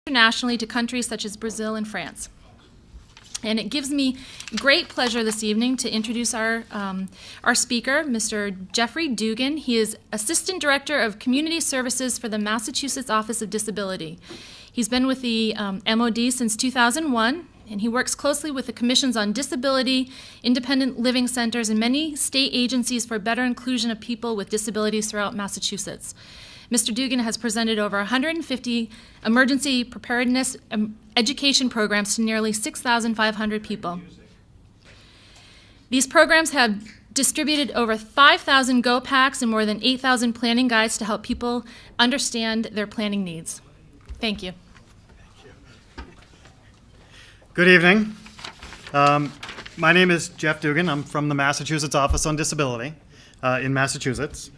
internationally to countries such as Brazil and France. And it gives me great pleasure this evening to introduce our speaker, Mr. Jeffrey Dougan. He is Assistant Director of Community Services for the Massachusetts Office of Disability. He's been with the MOD since 2001, and he works closely with the Commissions on Disability, Independent Living Centers, and many state agencies for better inclusion of people with disabilities throughout Massachusetts. Mr. Dougan has presented over 150 emergency preparedness education programs to nearly 6,500 people. These programs have distributed over 5,000 Go Packs and more than 8,000 planning guides to help people understand their planning needs. Thank you. Good evening. My name is Jeff Dougan. I'm from the Massachusetts Office on Disability in Massachusetts.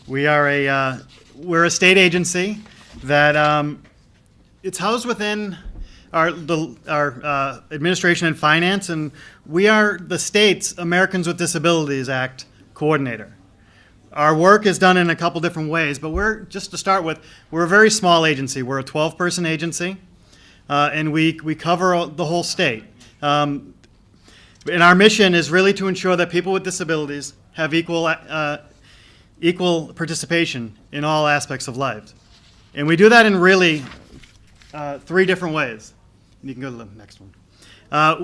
We're a state agency that it's housed within our Administration and Finance, and we are the state's Americans with Disabilities Act coordinator. Our work is done in a couple different ways, but just to start with, we're a very small agency. We're a 12-person agency, and we cover the whole state. And our mission is really to ensure that people with disabilities have equal participation in all aspects of life. And we do that in really 3 different ways. You can go to the next one.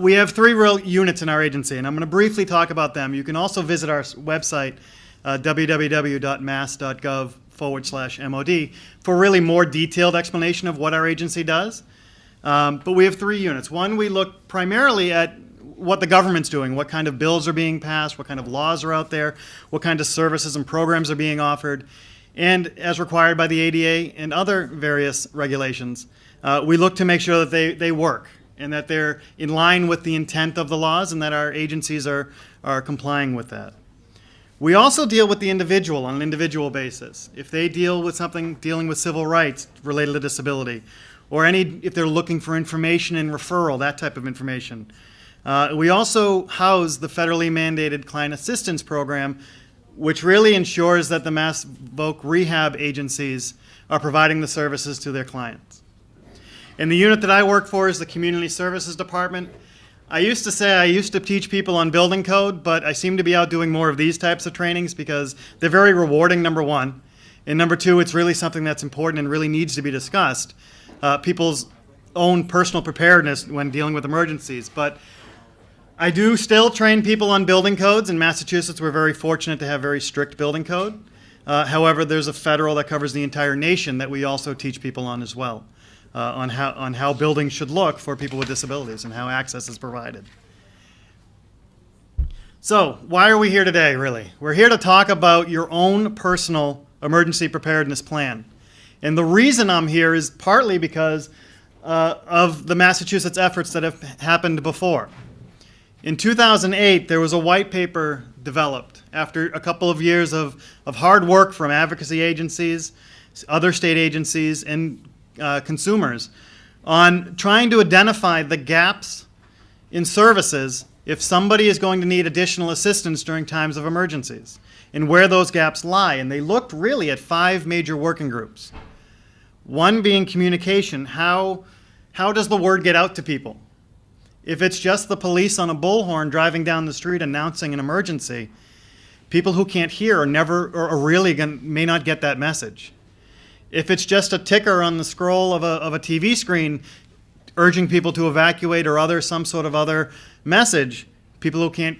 We have 3 real units in our agency, and I'm going to briefly talk about them. You can also visit our website, www.mass.gov/MOD, for really more detailed explanation of what our agency does. But we have 3 units. One, we look primarily at what the government's doing, what kind of bills are being passed, what kind of laws are out there, what kind of services and programs are being offered, and as required by the ADA and other various regulations, we look to make sure that they work and that they're in line with the intent of the laws and that our agencies are complying with that. We also deal with the individual on an individual basis. If they deal with something dealing with civil rights related to disability, or if they're looking for information and referral, that type of information. We also house the federally mandated client assistance program, which really ensures that the Mass Voc rehab agencies are providing the services to their clients. And the unit that I work for is the Community Services Department. I used to say I used to teach people on building code, but I seem to be out doing more of these types of trainings because they're very rewarding, number one. And number two, it's really something that's important and really needs to be discussed. People's own personal preparedness when dealing with emergencies. But I do still train people on building codes. In Massachusetts, we're very fortunate to have very strict building code. However, there's a federal that covers the entire nation that we also teach people on as well, on how buildings should look for people with disabilities and how access is provided. So, why are we here today, really? We're here to talk about your own personal emergency preparedness plan. And the reason I'm here is partly because of the Massachusetts efforts that have happened before. In 2008, there was a white paper developed after a couple of years of hard work from advocacy agencies, other state agencies, and consumers on trying to identify the gaps in services if somebody is going to need additional assistance during times of emergencies and where those gaps lie. And they looked really at 5 major working groups. One being communication. How does the word get out to people? If it's just the police on a bullhorn driving down the street announcing an emergency, people who can't hear may not get that message. If it's just a ticker on the scroll of a TV screen urging people to evacuate or some sort of other message, people who can't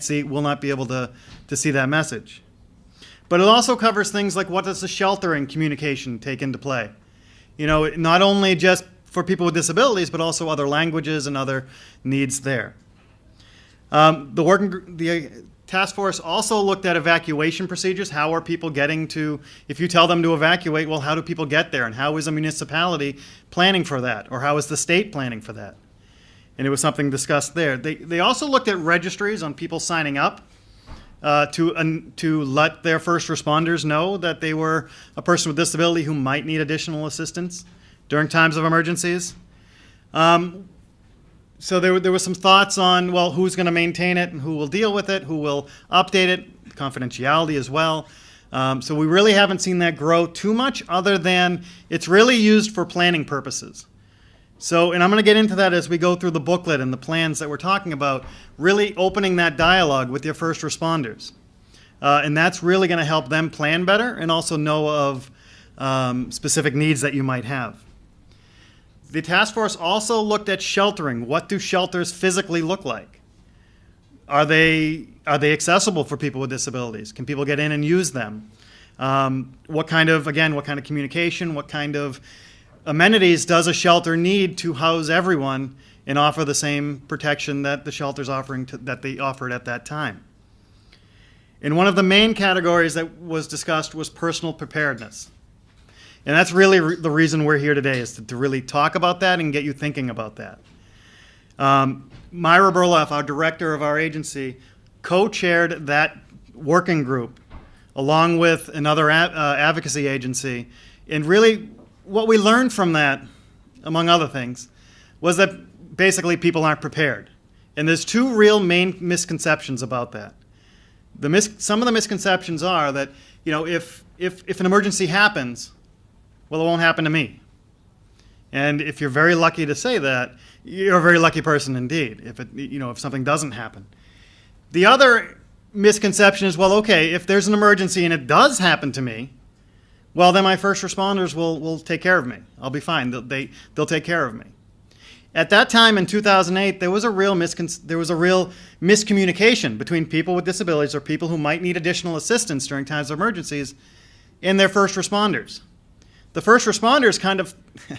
see will not be able to see that message. But it also covers things like what does the sheltering communication take into play? Not only just for people with disabilities, but also other languages and other needs there. The task force also looked at evacuation procedures. How are people getting to, if you tell them to evacuate, well, how do people get there? And how is a municipality planning for that? Or how is the state planning for that? And it was something discussed there. They also looked at registries on people signing up to let their first responders know that they were a person with disability who might need additional assistance during times of emergencies. So there were some thoughts on, well, who's going to maintain it and who will deal with it, who will update it, confidentiality as well. So we really haven't seen that grow too much, other than it's really used for planning purposes. So, and I'm going to get into that as we go through the booklet and the plans that we're talking about, really opening that dialogue with your first responders. And that's really going to help them plan better and also know of specific needs that you might have. The task force also looked at sheltering. What do shelters physically look like? Are they accessible for people with disabilities? Can people get in and use them? What kind of communication, what kind of amenities does a shelter need to house everyone and offer the same protection that the shelter's offering that they offered at that time? And one of the main categories that was discussed was personal preparedness. And that's really the reason we're here today, is to really talk about that and get you thinking about that. Myra Burloff, our director of our agency, co-chaired that working group along with another advocacy agency. And really what we learned from that, among other things, was that basically people aren't prepared. And there's two real main misconceptions about that. Some of the misconceptions are that, you know, if an emergency happens, well, it won't happen to me. And if you're very lucky to say that, you're a very lucky person indeed, if something doesn't happen. The other misconception is, well, okay, if there's an emergency and it does happen to me, well, then my first responders will take care of me. I'll be fine. They'll take care of me. At that time in 2008, there was a real miscommunication between people with disabilities or people who might need additional assistance during times of emergencies and their first responders. The first responders kind of,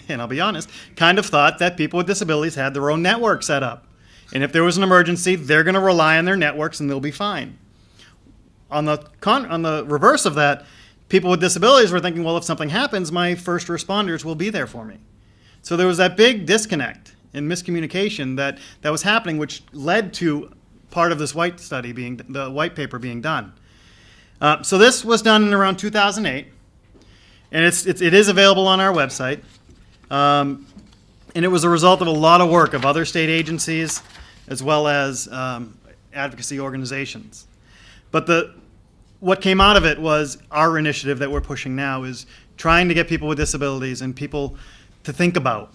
and I'll be honest, kind of thought that people with disabilities had their own network set up. And if there was an emergency, they're going to rely on their networks and they'll be fine. On the reverse of that, people with disabilities were thinking, well, if something happens, my first responders will be there for me. So there was that big disconnect and miscommunication that was happening, which led to part of this the white paper being done. So this was done in around 2008. And it is available on our website. And it was a result of a lot of work of other state agencies as well as advocacy organizations. But what came out of it was our initiative that we're pushing now, is trying to get people with disabilities and people to think about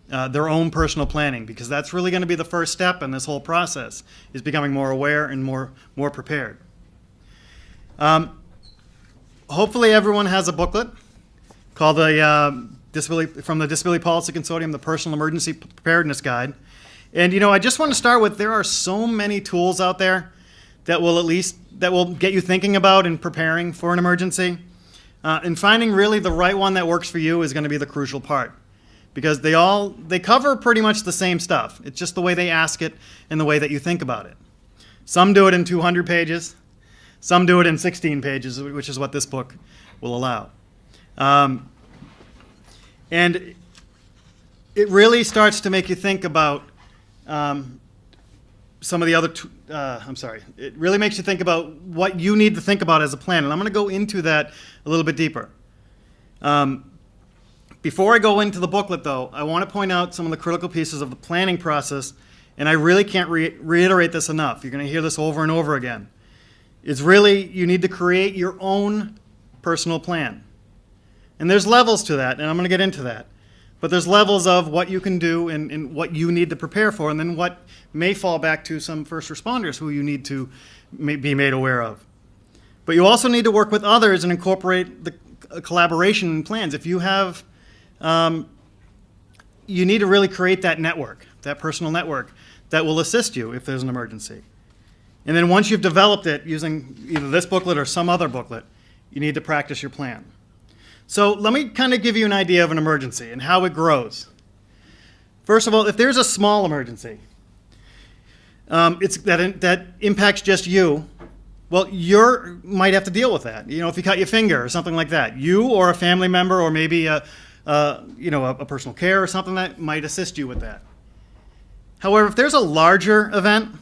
their own personal planning, because that's really going to be the first step in this whole process, is becoming more aware and more prepared. Hopefully everyone has a booklet called from the Disability Policy Consortium, the Personal Emergency Preparedness Guide. And I just want to start with, there are so many tools out there that will get you thinking about and preparing for an emergency. And finding really the right one that works for you is going to be the crucial part, because they cover pretty much the same stuff. It's just the way they ask it and the way that you think about it. Some do it in 200 pages. Some do it in 16 pages, which is what this book will allow. And it really starts to make you think about some of the other, it really makes you think about what you need to think about as a plan. And I'm going to go into that a little bit deeper. Before I go into the booklet, though, I want to point out some of the critical pieces of the planning process, and I really can't reiterate this enough. You're going to hear this over and over again. It's really, you need to create your own personal plan. And there's levels to that, and I'm going to get into that. But there's levels of what you can do and what you need to prepare for, and then what may fall back to some first responders who you need to be made aware of. But you also need to work with others and incorporate the collaboration and plans. If you have, you need to really create that network, that personal network that will assist you if there's an emergency. And then once you've developed it using either this booklet or some other booklet, you need to practice your plan. So let me kind of give you an idea of an emergency and how it grows. First of all, if there's a small emergency that impacts just you, well, you might have to deal with that. If you cut your finger or something like that, you or a family member or maybe a personal care or something that might assist you with that. However, if there's a larger event,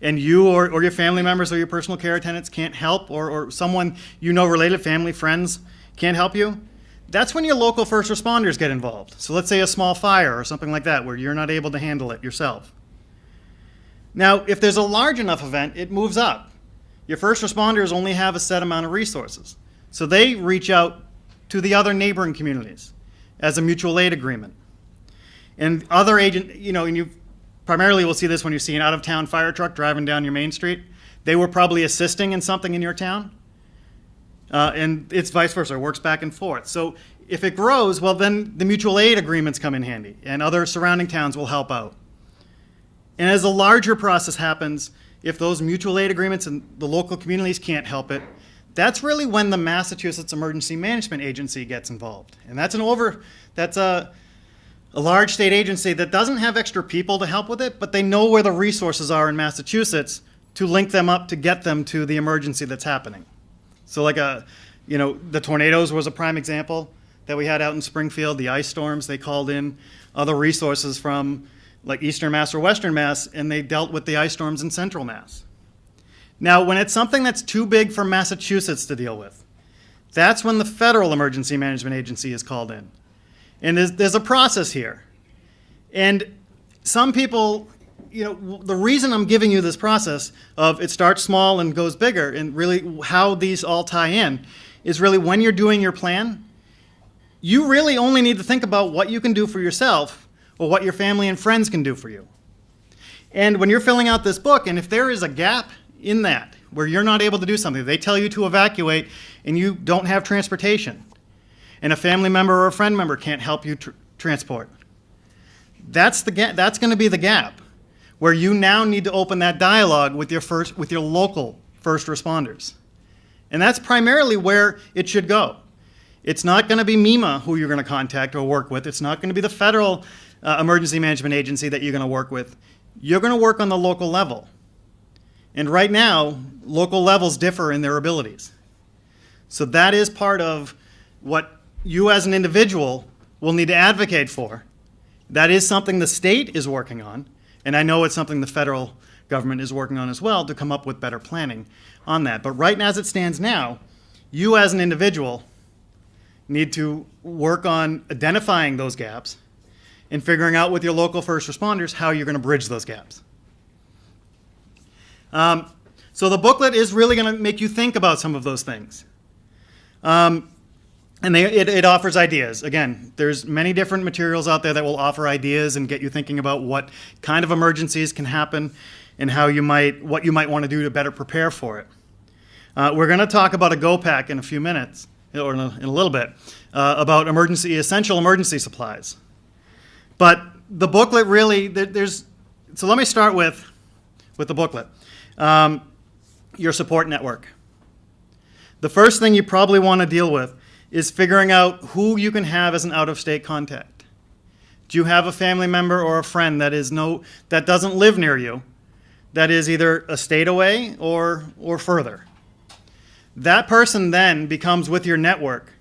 and you or your family members or your personal care attendants can't help, or someone related, family, friends, can't help you, that's when your local first responders get involved. So let's say a small fire or something like that where you're not able to handle it yourself. Now, if there's a large enough event, it moves up. your first responders only have a set amount of resources. So they reach out to the other neighboring communities as a mutual aid agreement. And other agent, and you primarily will see this when you see an out-of-town fire truck driving down your main street. They were probably assisting in something in your town. And it's vice versa, it works back and forth. So if it grows, well, then the mutual aid agreements come in handy, and other surrounding towns will help out. And as a larger process happens, if those mutual aid agreements and the local communities can't help it, that's really when the Massachusetts Emergency Management Agency gets involved. And that's a large state agency that doesn't have extra people to help with it, but they know where the resources are in Massachusetts to link them up to get them to the emergency that's happening. So like the tornadoes was a prime example that we had out in Springfield, the ice storms, they called in other resources from like Eastern Mass or Western Mass, and they dealt with the ice storms in Central Mass. Now, when it's something that's too big for Massachusetts to deal with, that's when the Federal Emergency Management Agency is called in. And there's a process here. And some people, the reason I'm giving you this process of it starts small and goes bigger, and really how these all tie in, is really when you're doing your plan, you really only need to think about what you can do for yourself or what your family and friends can do for you. And when you're filling out this book, and if there is a gap in that where you're not able to do something, they tell you to evacuate and you don't have transportation, and a family member or a friend member can't help you transport, that's going to be the gap where you now need to open that dialogue with your local first responders. And that's primarily where it should go. It's not going to be MEMA who you're going to contact or work with. It's not going to be the Federal Emergency Management Agency that you're going to work with. You're going to work on the local level. And right now, local levels differ in their abilities. So that is part of what you as an individual will need to advocate for. That is something the state is working on, and I know it's something the federal government is working on as well to come up with better planning on that. But right now, as it stands now, you as an individual need to work on identifying those gaps and figuring out with your local first responders how you're going to bridge those gaps. So the booklet is really going to make you think about some of those things. And it offers ideas. Again, there's many different materials out there that will offer ideas and get you thinking about what kind of emergencies can happen and what you might want to do to better prepare for it. We're going to talk about a Go Pack in a few minutes, or in a little bit, about essential emergency supplies. But the booklet really, so let me start with the booklet. Your support network. The first thing you probably want to deal with is figuring out who you can have as an out-of-state contact. Do you have a family member or a friend that doesn't live near you, that is either a state away or further? That person then becomes, with your network,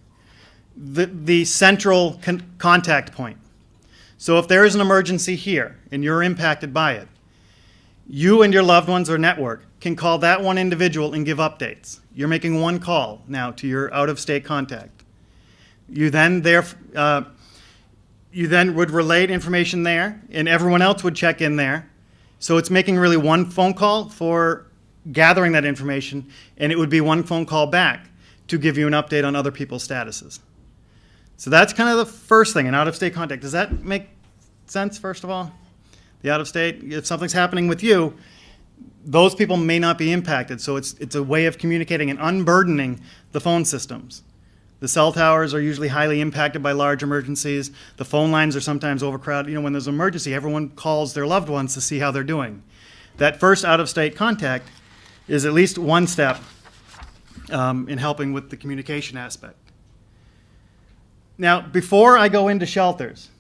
the central contact point. So if there is an emergency here and you're impacted by it, you and your loved ones or network can call that one individual and give updates. You're making one call now to your out-of-state contact. You then would relay information there, and everyone else would check in there. So it's making really one phone call for gathering that information, and it would be one phone call back to give you an update on other people's statuses. So that's kind of the first thing, an out-of-state contact. Does that make sense, first of all? The out-of-state, if something's happening with you, those people may not be impacted, so it's a way of communicating and unburdening the phone systems. The cell towers are usually highly impacted by large emergencies. The phone lines are sometimes overcrowded. When there's an emergency, everyone calls their loved ones to see how they're doing. That first out-of-state contact is at least one step in helping with the communication aspect. Now, before I go into shelters,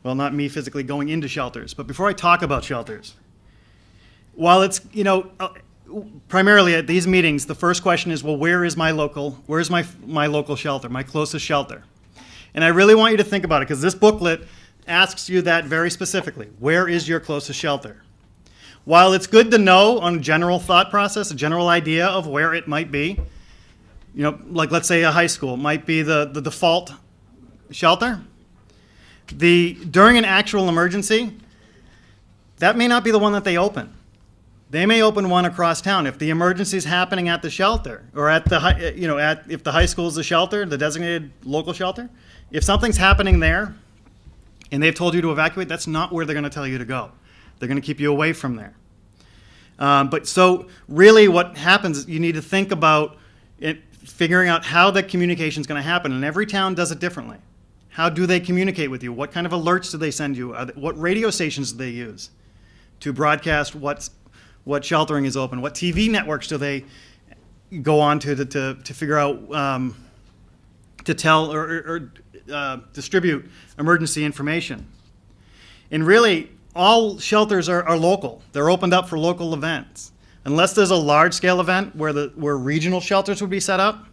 well, not me physically going into shelters, but before I talk about shelters, while it's, primarily at these meetings, the first question is, well, where's my local shelter, my closest shelter? And I really want you to think about it, because this booklet asks you that very specifically. Where is your closest shelter? While it's good to know on a general thought process, a general idea of where it might be, like let's say a high school might be the default shelter. During an actual emergency, that may not be the one that they open. They may open one across town. If the emergency is happening at the shelter, or at the if the high school is the shelter, the designated local shelter, if something's happening there, and they've told you to evacuate, that's not where they're going to tell you to go. They're going to keep you away from there. But so really, what happens is you need to think about figuring out how that communication is going to happen, and every town does it differently. How do they communicate with you? What kind of alerts do they send you? What radio stations do they use to broadcast what sheltering is open? What TV networks do they go on to figure out, to tell or distribute emergency information? And really, all shelters are local. They're opened up for local events. Unless there's a large-scale event where regional shelters would be set up,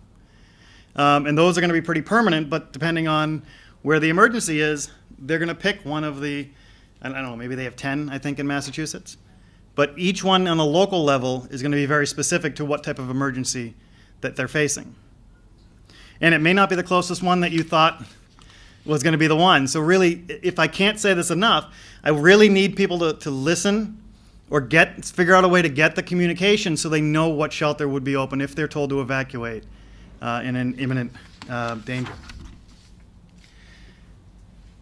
and those are going to be pretty permanent, but depending on where the emergency is, they're going to pick one of the, I don't know, maybe they have 10, I think, in Massachusetts. But each one on a local level is going to be very specific to what type of emergency that they're facing. And it may not be the closest one that you thought was going to be the one. So really, if I can't say this enough, I really need people to listen or figure out a way to get the communication so they know what shelter would be open if they're told to evacuate in an imminent danger.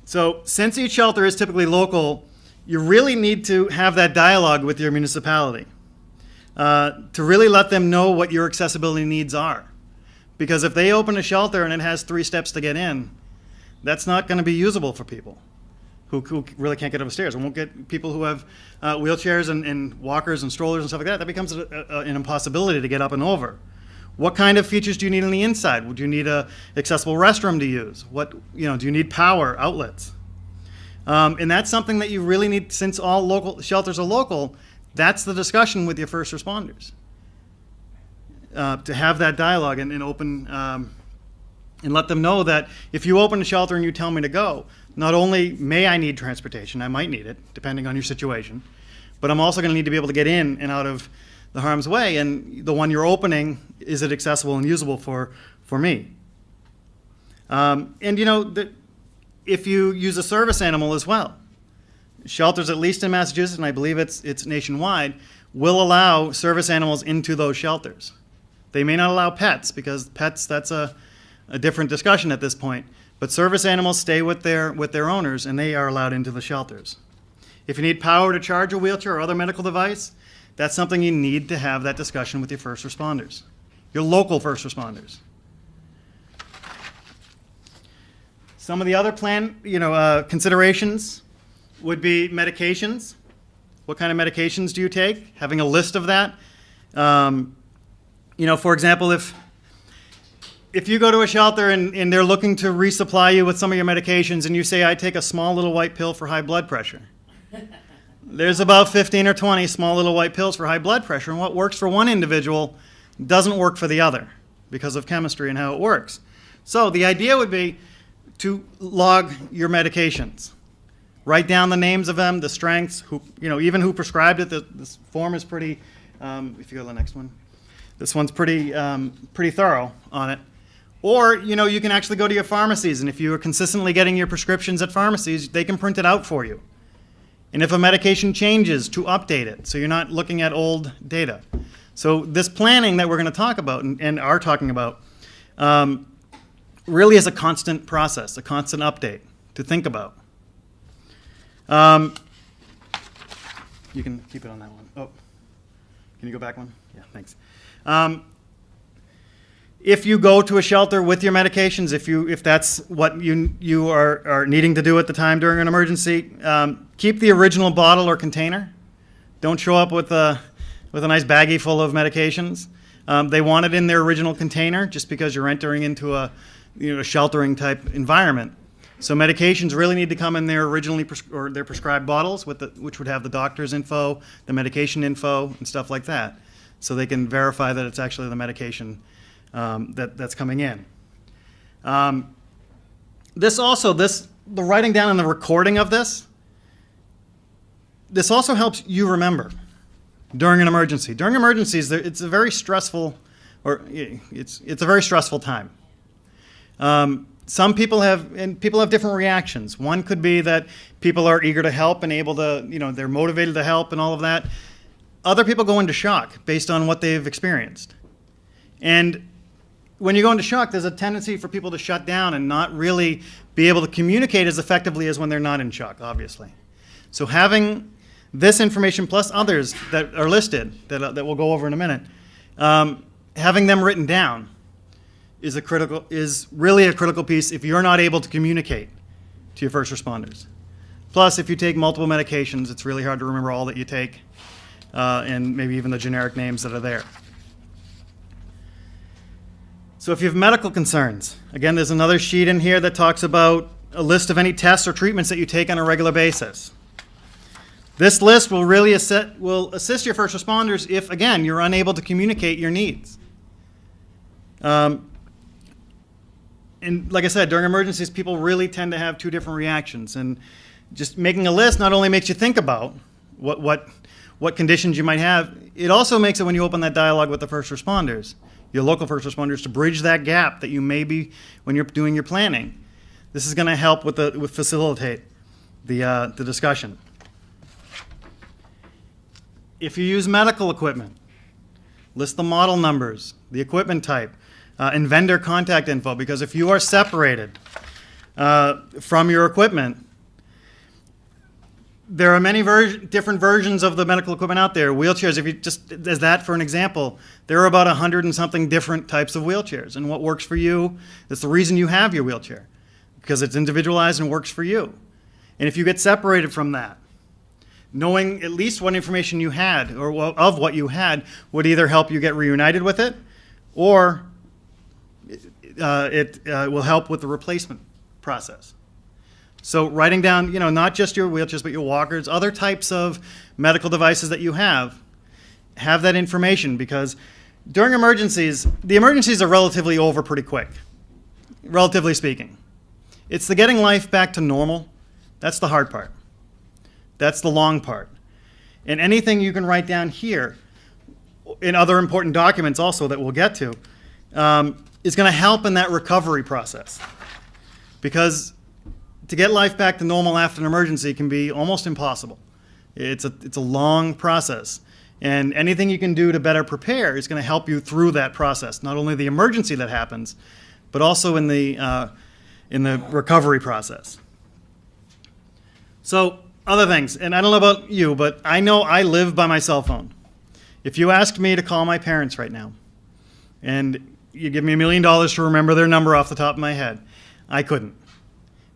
So since each shelter is typically local, you really need to have that dialogue with your municipality to really let them know what your accessibility needs are. Because if they open a shelter and it has 3 steps to get in, that's not going to be usable for people who really can't get upstairs. It won't get people who have wheelchairs and walkers and strollers and stuff like that. That becomes an impossibility to get up and over. What kind of features do you need on the inside? Would you need an accessible restroom to use? Do you need power outlets? And that's something that you really need, since all local shelters are local. That's the discussion with your first responders, to have that dialogue and open and let them know that if you open a shelter and you tell me to go, not only may I need transportation, I might need it depending on your situation, but I'm also going to need to be able to get in and out of the harm's way, and the one you're opening, is it accessible and usable for me? If you use a service animal as well, shelters, at least in Massachusetts, and I believe it's nationwide, will allow service animals into those shelters. They may not allow pets, because pets, that's a different discussion at this point, but service animals stay with their owners, and they are allowed into the shelters. If you need power to charge a wheelchair or other medical device, that's something you need to have that discussion with your first responders, your local first responders. Some of the other considerations would be medications. What kind of medications do you take? Having a list of that. For example, if you go to a shelter and they're looking to resupply you with some of your medications, and you say, I take a small little white pill for high blood pressure. There's about 15 or 20 small little white pills for high blood pressure, and what works for one individual doesn't work for the other because of chemistry and how it works. So the idea would be to log your medications. Write down the names of them, the strengths, even who prescribed it. This form is pretty, if you go to the next one, this one's pretty thorough on it. Or, you can actually go to your pharmacies, and if you are consistently getting your prescriptions at pharmacies, they can print it out for you. And if a medication changes, to update it, so you're not looking at old data. So this planning that we're going to talk about and are talking about really is a constant process, a constant update to think about. You can keep it on that one. Oh, can you go back one? Yeah, thanks. If you go to a shelter with your medications, if that's what you are needing to do at the time during an emergency, keep the original bottle or container. Don't show up with a nice baggie full of medications. They want it in their original container just because you're entering into a sheltering type environment. So medications really need to come in their their prescribed bottles, which would have the doctor's info, the medication info, and stuff like that, so they can verify that it's actually the medication that's coming in. The writing down and the recording of this also helps you remember during an emergency. During emergencies, it's a very stressful, it's a very stressful time. Some people have different reactions. One could be that people are eager to help and able to, they're motivated to help and all of that. other people go into shock based on what they've experienced. And when you go into shock, there's a tendency for people to shut down and not really be able to communicate as effectively as when they're not in shock, obviously. So having this information plus others that are listed, that we'll go over in a minute, having them written down is really a critical piece if you're not able to communicate to your first responders. Plus, if you take multiple medications, it's really hard to remember all that you take, and maybe even the generic names that are there. So if you have medical concerns, again, there's another sheet in here that talks about a list of any tests or treatments that you take on a regular basis. This list will really assist your first responders if, again, you're unable to communicate your needs. And like I said, during emergencies, people really tend to have two different reactions. And just making a list not only makes you think about what conditions you might have, it also makes it when you open that dialogue with the first responders, your local first responders, to bridge that gap that you may be when you're doing your planning. This is going to help facilitate the discussion. If you use medical equipment, list the model numbers, the equipment type, and vendor contact info, because if you are separated from your equipment, there are many different versions of the medical equipment out there. Wheelchairs, if you just, as that for an example, there are about 100 and something different types of wheelchairs. And what works for you, that's the reason you have your wheelchair, because it's individualized and works for you. And if you get separated from that, knowing at least what information you had, or of what you had, would either help you get reunited with it, or it will help with the replacement process. So writing down, not just your wheelchairs, but your walkers, other types of medical devices that you have that information, because during emergencies, the emergencies are relatively over pretty quick, relatively speaking. It's the getting life back to normal. That's the hard part. That's the long part. And anything you can write down here in other important documents also that we'll get to is going to help in that recovery process. Because to get life back to normal after an emergency can be almost impossible. It's a long process. And anything you can do to better prepare is going to help you through that process. Not only the emergency that happens, but also in the recovery process. So other things, and I don't know about you, but I know I live by my cell phone. If you asked me to call my parents right now, and you give me $1 million to remember their number off the top of my head, I couldn't,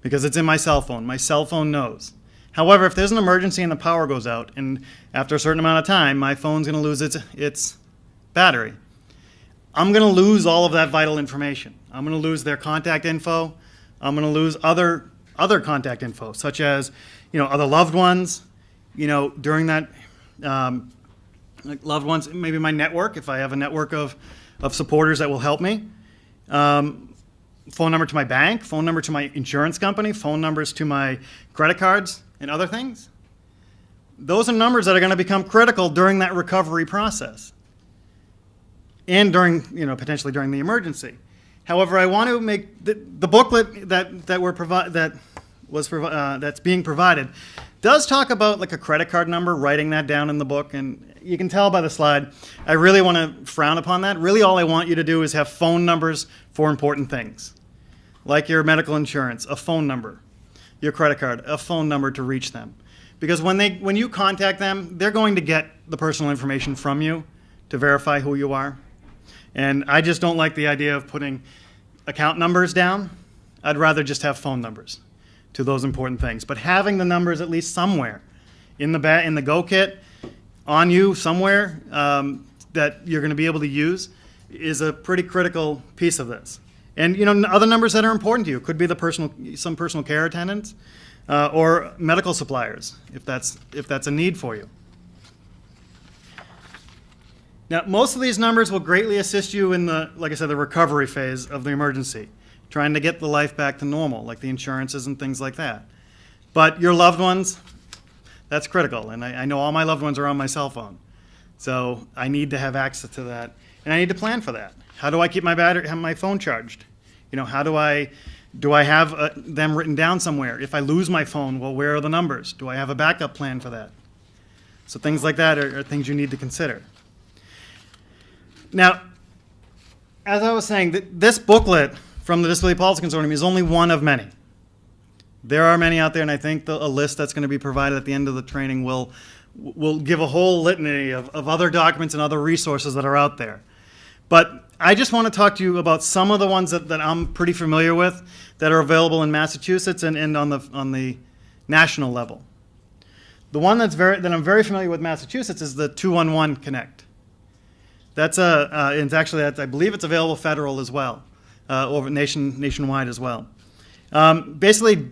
because it's in my cell phone. My cell phone knows. However, if there's an emergency and the power goes out, and after a certain amount of time, my phone's going to lose its battery, I'm going to lose all of that vital information. I'm going to lose their contact info. I'm going to lose other contact info, such as other loved ones, during that, loved ones, maybe my network, if I have a network of supporters that will help me. Phone number to my bank, phone number to my insurance company, phone numbers to my credit cards, and other things. Those are numbers that are going to become critical during that recovery process, and potentially during the emergency. However, I want to make the booklet that's being provided does talk about like a credit card number, writing that down in the book, and you can tell by the slide, I really want to frown upon that. Really all I want you to do is have phone numbers for important things, like your medical insurance, a phone number, your credit card, a phone number to reach them. Because when you contact them, they're going to get the personal information from you to verify who you are. And I just don't like the idea of putting account numbers down. I'd rather just have phone numbers to those important things. But having the numbers at least somewhere in the Go Kit, on you somewhere that you're going to be able to use is a pretty critical piece of this. And other numbers that are important to you could be some personal care attendants or medical suppliers if that's a need for you. Now, most of these numbers will greatly assist you in the recovery phase of the emergency, trying to get the life back to normal, like the insurances and things like that. But your loved ones, that's critical. And I know all my loved ones are on my cell phone. So I need to have access to that. And I need to plan for that. How do I keep my phone charged? How do I have them written down somewhere? If I lose my phone, well, where are the numbers? Do I have a backup plan for that? So things like that are things you need to consider. Now, as I was saying, this booklet from the Disability Policy Consortium is only one of many. There are many out there, and I think a list that's going to be provided at the end of the training will give a whole litany of other documents and other resources that are out there. But I just want to talk to you about some of the ones that I'm pretty familiar with that are available in Massachusetts and on the national level. The one that I'm very familiar with Massachusetts is the 211 Connect. That's it's actually, I believe it's available federal as well, over nationwide as well. Basically,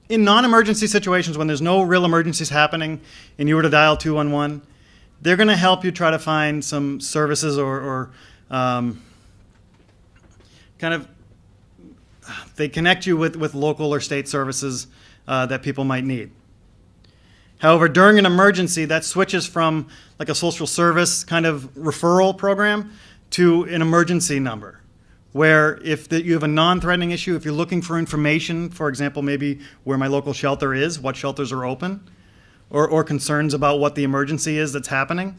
in non-emergency situations, when there's no real emergencies happening and you were to dial 211, they're going to help you try to find some services or they connect you with local or state services that people might need. However, during an emergency, that switches from like a social service kind of referral program to an emergency number, where if you have a non-threatening issue, if you're looking for information, for example, maybe where my local shelter is, what shelters are open, or concerns about what the emergency is that's happening,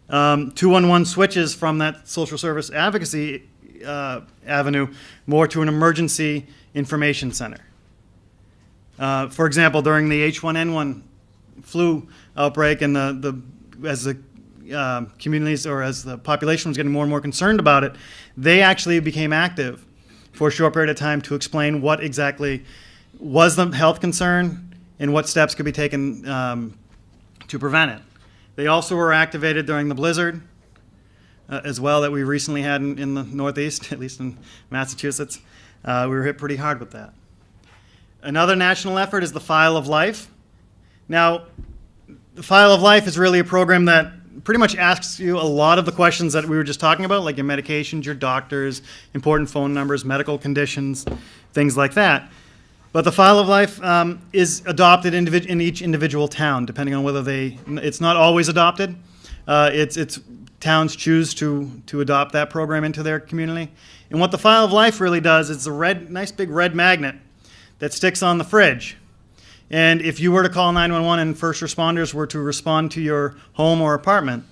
211 switches from that social service advocacy avenue more to an emergency information center. For example, during the H1N1 flu outbreak and as the communities or as the population was getting more and more concerned about it, they actually became active for a short period of time to explain what exactly was the health concern and what steps could be taken to prevent it. They also were activated during the blizzard as well that we recently had in the Northeast, at least in Massachusetts. We were hit pretty hard with that. Another national effort is the File of Life. Now, the File of Life is really a program that pretty much asks you a lot of the questions that we were just talking about, like your medications, your doctors, important phone numbers, medical conditions, things like that. But the File of Life is adopted in each individual town, depending on whether it's not always adopted. It's towns choose to adopt that program into their community. And what the File of Life really does is a nice big red magnet that sticks on the fridge. And if you were to call 911 and first responders were to respond to your home or apartment,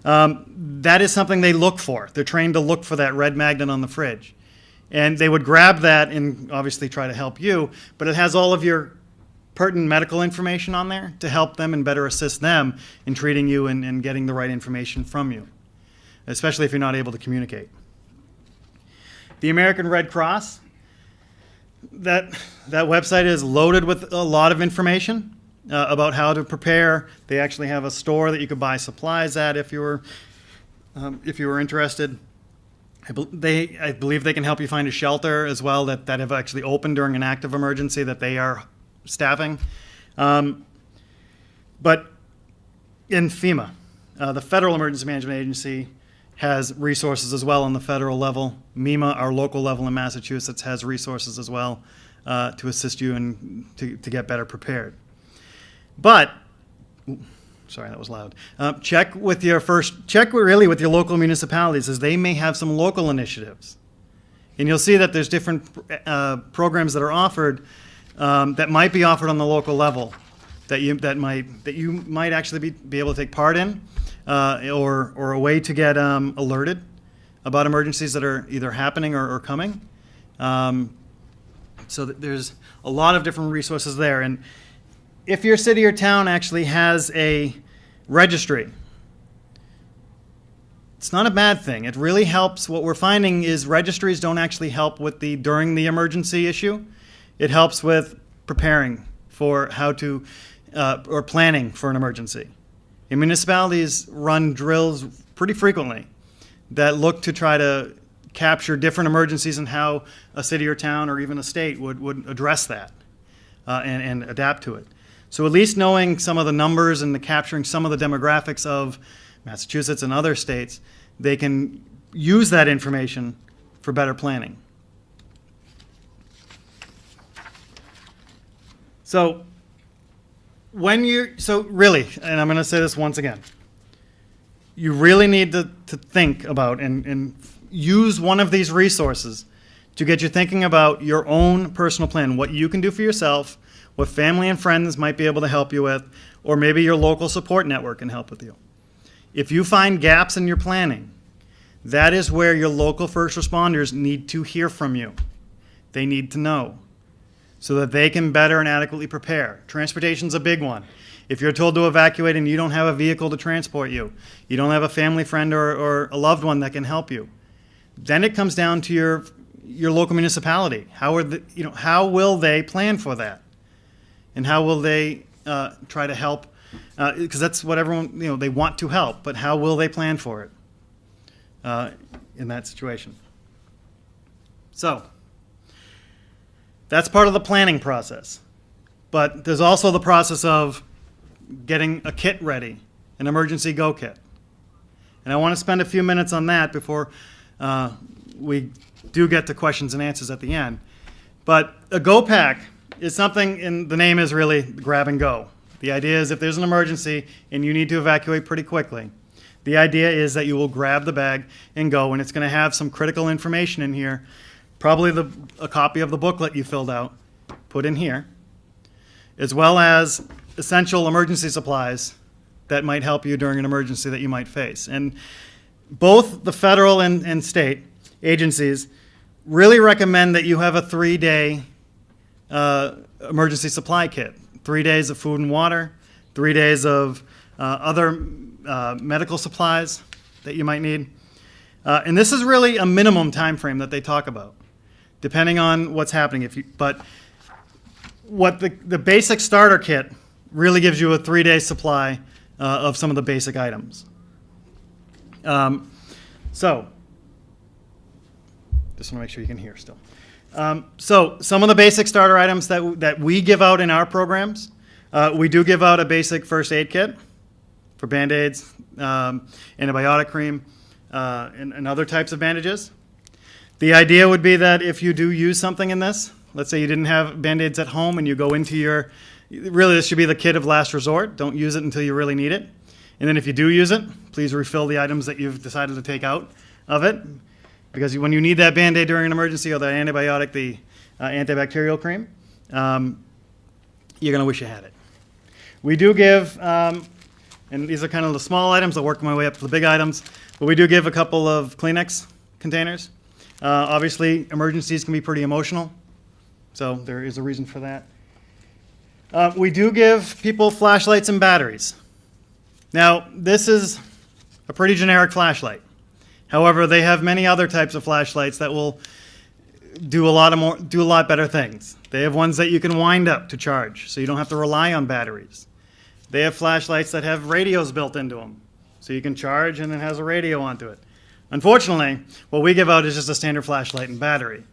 that is something they look for. They're trained to look for that red magnet on the fridge. And they would grab that and obviously try to help you, but it has all of your pertinent medical information on there to help them and better assist them in treating you and getting the right information from you, especially if you're not able to communicate. The American Red Cross, that website is loaded with a lot of information about how to prepare. They actually have a store that you could buy supplies at if you were interested. I believe they can help you find a shelter as well that have actually opened during an active emergency that they are staffing. But in FEMA, the Federal Emergency Management Agency, has resources as well on the federal level. MEMA, our local level in Massachusetts, has resources as well to assist you and to get better prepared. But, sorry, that was loud. Check really with your local municipalities, as they may have some local initiatives. And you'll see that there's different programs that are offered that might be offered on the local level that you might actually be able to take part in. Or a way to get alerted about emergencies that are either happening or coming. So there's a lot of different resources there. And if your city or town actually has a registry, it's not a bad thing. It really helps. What we're finding is registries don't actually help with during the emergency issue. It helps with preparing for how to, or planning for an emergency. And municipalities run drills pretty frequently that look to try to capture different emergencies and how a city or town or even a state would address that and adapt to it. So at least knowing some of the numbers and capturing some of the demographics of Massachusetts and other states, they can use that information for better planning. So really, and I'm going to say this once again, you really need to think about and use one of these resources to get you thinking about your own personal plan, what you can do for yourself, what family and friends might be able to help you with, or maybe your local support network can help with you. If you find gaps in your planning, that is where your local first responders need to hear from you. They need to know so that they can better and adequately prepare. Transportation's a big one. If you're told to evacuate and you don't have a vehicle to transport you, you don't have a family friend or a loved one that can help you, then it comes down to your local municipality. How will they plan for that? And how will they try to help? Because that's what everyone, they want to help, but how will they plan for it in that situation? So that's part of the planning process. But there's also the process of getting a kit ready, an emergency go kit. And I want to spend a few minutes on that before we do get to questions and answers at the end. But a go pack is something, and the name is really grab and go. The idea is if there's an emergency and you need to evacuate pretty quickly, the idea is that you will grab the bag and go, and it's going to have some critical information in here, probably a copy of the booklet you filled out, put in here, as well as essential emergency supplies that might help you during an emergency that you might face. And both the federal and state agencies really recommend that you have a 3-day emergency supply kit. 3 days of food and water, 3 days of other medical supplies that you might need. And this is really a minimum time frame that they talk about, depending on what's happening. But what the basic starter kit really gives you a 3-day supply of some of the basic items. So, just want to make sure you can hear still. So some of the basic starter items that we give out in our programs, we do give out a basic first aid kit for Band-Aids, antibiotic cream, and other types of bandages. The idea would be that if you do use something in this, let's say you didn't have Band-Aids at home and you go into really this should be the kit of last resort. Don't use it until you really need it. And then if you do use it, please refill the items that you've decided to take out of it. Because when you need that Band-Aid during an emergency or the antibiotic, the antibacterial cream, you're going to wish you had it. We do give, and these are kind of the small items. I'll work my way up to the big items. But we do give a couple of Kleenex containers. Obviously, emergencies can be pretty emotional, so there is a reason for that. We do give people flashlights and batteries. Now, this is a pretty generic flashlight. However, they have many other types of flashlights that will do a lot better things. They have ones that you can wind up to charge, so you don't have to rely on batteries. They have flashlights that have radios built into them, so you can charge and it has a radio onto it. Unfortunately, what we give out is just a standard flashlight and battery,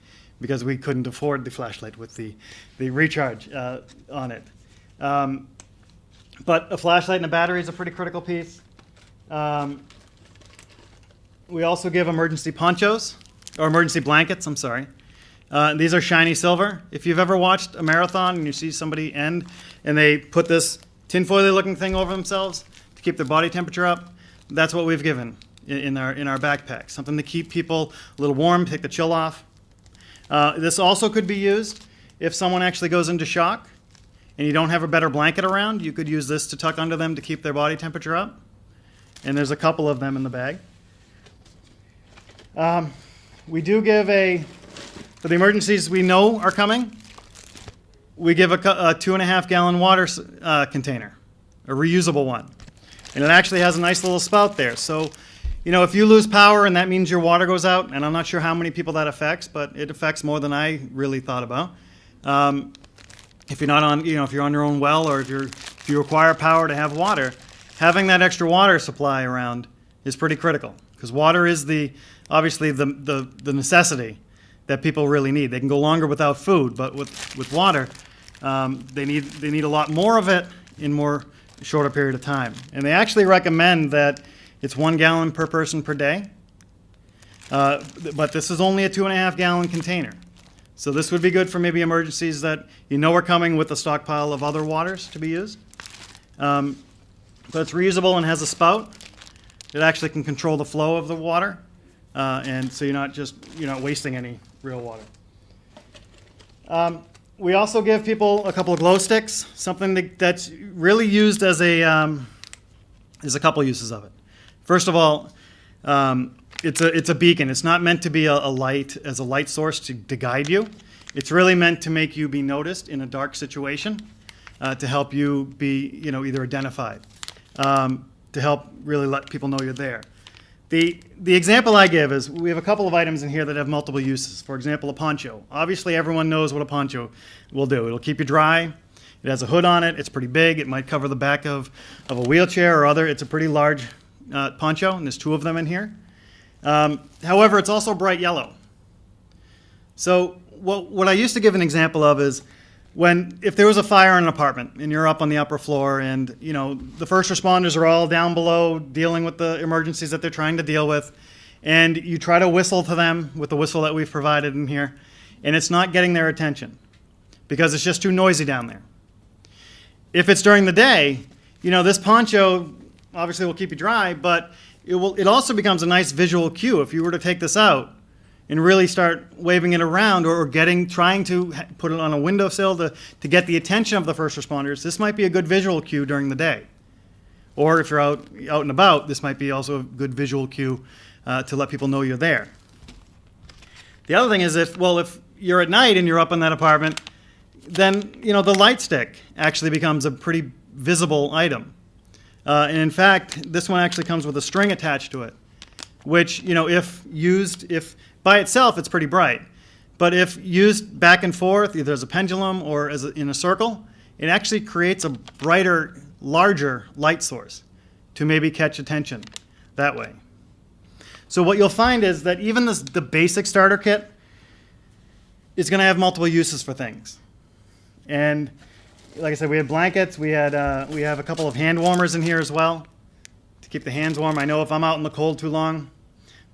because we couldn't afford the flashlight with the recharge on it. But a flashlight and a battery is a pretty critical piece. We also give emergency ponchos, or emergency blankets, I'm sorry. These are shiny silver. If you've ever watched a marathon and you see somebody end and they put this tinfoil-y looking thing over themselves to keep their body temperature up, that's what we've given in our backpack. Something to keep people a little warm, take the chill off. This also could be used if someone actually goes into shock and you don't have a better blanket around. You could use this to tuck under them to keep their body temperature up. And there's a couple of them in the bag. We do give for the emergencies we know are coming, we give a 2.5 gallon water container, a reusable one. And it actually has a nice little spout there. So, if you lose power and that means your water goes out, and I'm not sure how many people that affects, but it affects more than I really thought about. If you're not on, if you're on your own well, or if you require power to have water, having that extra water supply around is pretty critical, because water is obviously the necessity that people really need. They can go longer without food, but with water, they need a lot more of it in shorter period of time. And they actually recommend that it's 1 gallon per person per day, but this is only a 2.5 gallon container. So this would be good for maybe emergencies that are coming with a stockpile of other waters to be used. But it's reusable and has a spout. It actually can control the flow of the water, and so you're not wasting any real water. We also give people a couple of glow sticks, something that's really used as there's a couple uses of it. First of all, it's a beacon. It's not meant to be a light source to guide you. It's really meant to make you be noticed in a dark situation, to help you be either identified, to help really let people know you're there. The example I give is we have a couple of items in here that have multiple uses. For example, a poncho. Obviously, everyone knows what a poncho will do. It'll keep you dry. It has a hood on it. It's pretty big. It might cover the back of a wheelchair or other. It's a pretty large poncho, and there's two of them in here. However, it's also bright yellow. So what I used to give an example of is if there was a fire in an apartment and you're up on the upper floor and the first responders are all down below dealing with the emergencies that they're trying to deal with, and you try to whistle to them with the whistle that we've provided in here, and it's not getting their attention because it's just too noisy down there. If it's during the day, this poncho obviously will keep you dry, but it also becomes a nice visual cue. If you were to take this out and really start waving it around or trying to put it on a windowsill to get the attention of the first responders, this might be a good visual cue during the day. Or if you're out and about, this might be also a good visual cue to let people know you're there. The other thing is if you're at night and you're up in that apartment, then the light stick actually becomes a pretty visible item. And in fact, this one actually comes with a string attached to it, which if by itself, it's pretty bright. But if used back and forth, either as a pendulum or in a circle, it actually creates a brighter, larger light source to maybe catch attention that way. So what you'll find is that even the basic starter kit is going to have multiple uses for things. And like I said, we have blankets. We have a couple of hand warmers in here as well to keep the hands warm. I know if I'm out in the cold too long,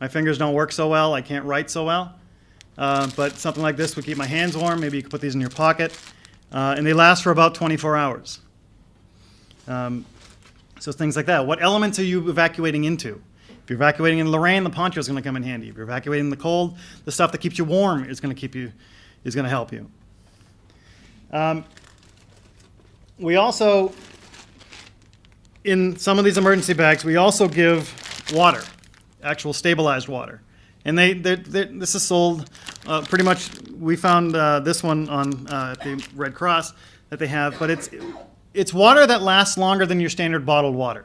my fingers don't work so well. I can't write so well. But something like this would keep my hands warm. Maybe you could put these in your pocket. And they last for about 24 hours. So things like that. What elements are you evacuating into? If you're evacuating in Lorraine, the poncho is going to come in handy. If you're evacuating in the cold, the stuff that keeps you warm is going to help you. We also, in some of these emergency bags, we also give water. Actual stabilized water. And this is sold pretty much, we found this one on the Red Cross that they have, but it's water that lasts longer than your standard bottled water.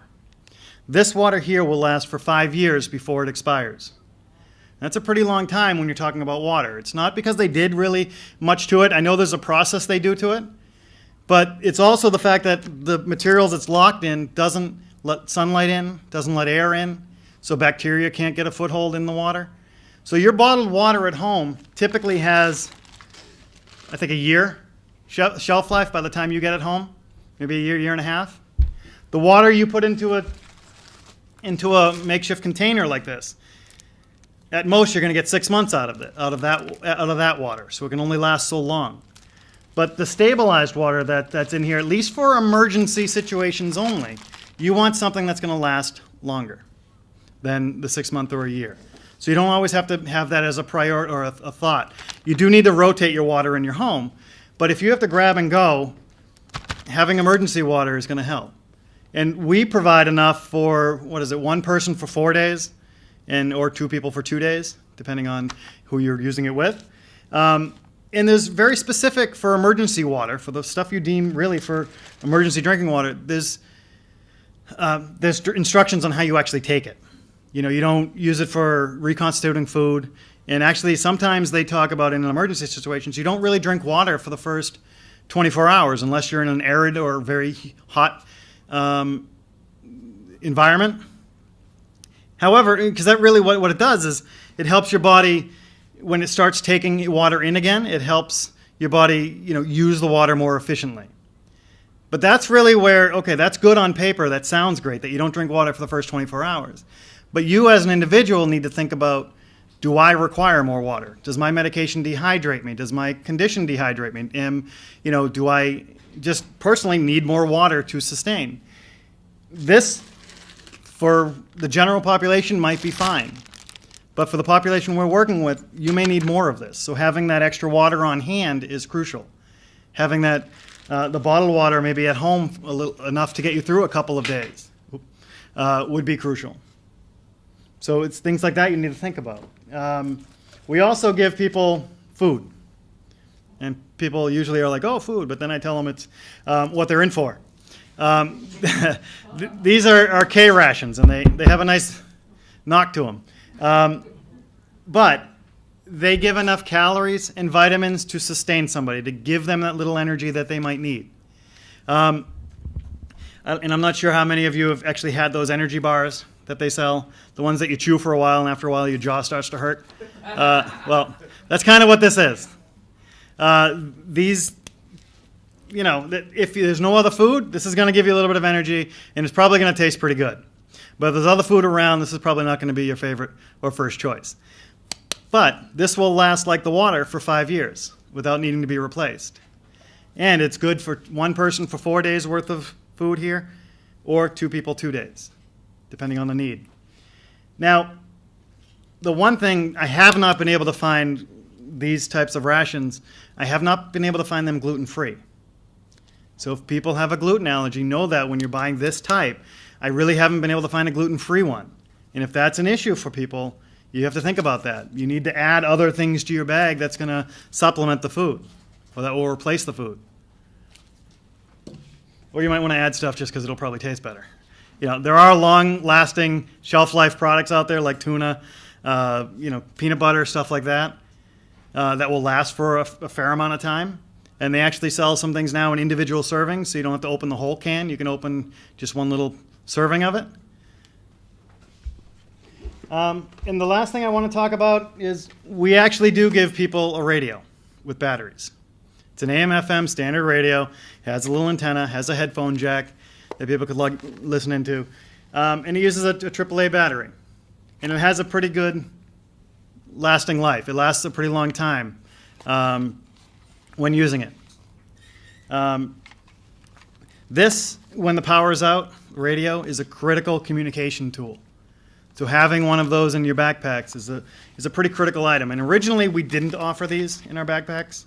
This water here will last for 5 years before it expires. That's a pretty long time when you're talking about water. It's not because they did really much to it. I know there's a process they do to it, but it's also the fact that the materials it's locked in doesn't let sunlight in, doesn't let air in, so bacteria can't get a foothold in the water. So your bottled water at home typically has, I think, a year shelf life by the time you get it home, maybe a year and a half. The water you put into a makeshift container like this, at most you're going to get 6 months out of that water, so it can only last so long. But the stabilized water that's in here, at least for emergency situations only, you want something that's going to last longer than the 6 month or a year. So you don't always have to have that as a priority or a thought. You do need to rotate your water in your home, but if you have to grab and go, having emergency water is going to help. And we provide enough for, one person for 4 days or 2 people for 2 days, depending on who you're using it with. And there's very specific for emergency water, for the stuff you deem really for emergency drinking water, there's instructions on how you actually take it. You don't use it for reconstituting food. And actually, sometimes they talk about in emergency situations, you don't really drink water for the first 24 hours unless you're in an arid or very hot environment. However, because that really what it does is it helps your body, when it starts taking water in again, it helps your body use the water more efficiently. But that's really where, okay, that's good on paper. That sounds great that you don't drink water for the first 24 hours. But you as an individual need to think about, do I require more water? Does my medication dehydrate me? Does my condition dehydrate me? Do I just personally need more water to sustain? This, for the general population, might be fine. But for the population we're working with, you may need more of this. So having that extra water on hand is crucial. Having that, the bottled water maybe at home enough to get you through a couple of days would be crucial. So it's things like that you need to think about. We also give people food. And people usually are like, oh, food, but then I tell them it's what they're in for. These are K rations, and they have a nice knock to them. But they give enough calories and vitamins to sustain somebody, to give them that little energy that they might need. And I'm not sure how many of you have actually had those energy bars that they sell, the ones that you chew for a while, and after a while your jaw starts to hurt. Well, that's kind of what this is. These, you know, if there's no other food, this is going to give you a little bit of energy, and it's probably going to taste pretty good. But if there's other food around, this is probably not going to be your favorite or first choice. But this will last like the water for 5 years without needing to be replaced. And it's good for one person for 4 days worth of food here, or 2 people 2 days, depending on the need. Now, the one thing I have not been able to find these types of rations, I have not been able to find them gluten-free. So if people have a gluten allergy, know that when you're buying this type, I really haven't been able to find a gluten-free one. And if that's an issue for people, you have to think about that. You need to add other things to your bag that's going to supplement the food, or that will replace the food. Or you might want to add stuff just because it'll probably taste better. You know, there are long-lasting shelf-life products out there like tuna, you know, peanut butter, stuff like that, that will last for a fair amount of time. And they actually sell some things now in individual servings, so you don't have to open the whole can. You can open just one little serving of it. And the last thing I want to talk about is we actually do give people a radio with batteries. It's an AM/FM standard radio. It has a little antenna, has a headphone jack that people could listen into. And it uses a AAA battery. And it has a pretty good lasting life. It lasts a pretty long time when using it. This, when the power is out, radio is a critical communication tool. So having one of those in your backpacks is a pretty critical item. And originally we didn't offer these in our backpacks.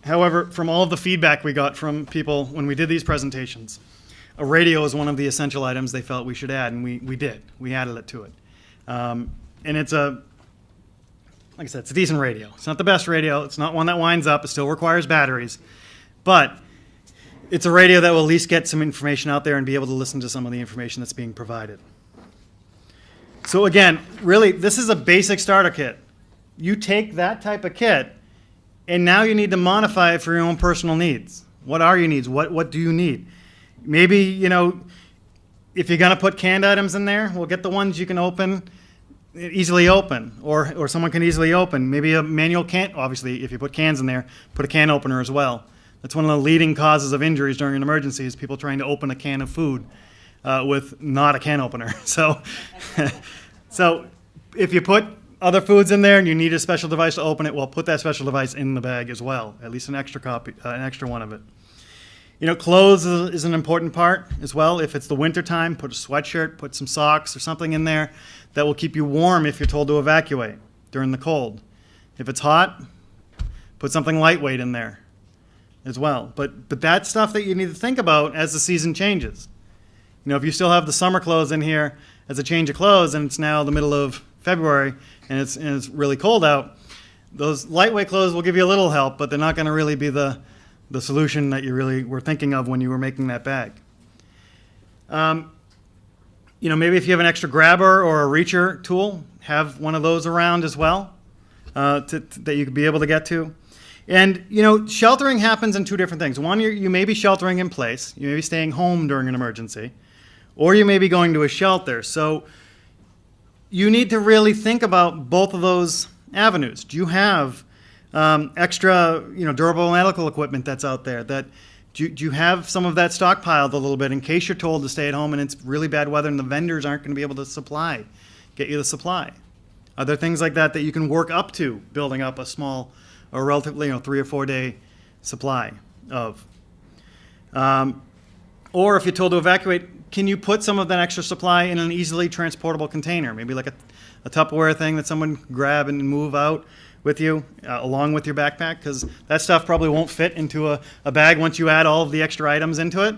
However, from all of the feedback we got from people when we did these presentations, a radio is one of the essential items they felt we should add, and we did. We added it to it. And it's like I said, it's a decent radio. It's not the best radio. It's not one that winds up. It still requires batteries. But it's a radio that will at least get some information out there and be able to listen to some of the information that's being provided. So again, really, this is a basic starter kit. You take that type of kit, and now you need to modify it for your own personal needs. What are your needs? What do you need? Maybe, you know, if you're going to put canned items in there, well, get the ones you can easily open, or someone can easily open. Maybe a manual can, obviously, if you put cans in there, put a can opener as well. That's one of the leading causes of injuries during an emergency is people trying to open a can of food with not a can opener. So, so if you put other foods in there and you need a special device to open it, well, put that special device in the bag as well, at least an extra one of it. You know, clothes is an important part as well. If it's the winter time, put a sweatshirt, put some socks or something in there that will keep you warm if you're told to evacuate during the cold. If it's hot, put something lightweight in there as well. But that's stuff that you need to think about as the season changes. You know, if you still have the summer clothes in here as a change of clothes and it's now the middle of February and it's really cold out, those lightweight clothes will give you a little help, but they're not going to really be the solution that you really were thinking of when you were making that bag. You know, maybe if you have an extra grabber or a reacher tool, have one of those around as well that you could be able to get to. And, you know, sheltering happens in 2 different things. One, you may be sheltering in place. You may be staying home during an emergency. Or you may be going to a shelter. So you need to really think about both of those avenues. Do you have extra, you know, durable medical equipment that's out there? Do you have some of that stockpiled a little bit in case you're told to stay at home and it's really bad weather and the vendors aren't going to be able to get you the supply? Are there things like that that you can work up to building up a small or relatively, you know, 3 or 4 day supply of? Or if you're told to evacuate, can you put some of that extra supply in an easily transportable container, maybe like a Tupperware thing that someone can grab and move out with you, along with your backpack, because that stuff probably won't fit into a bag once you add all of the extra items into it.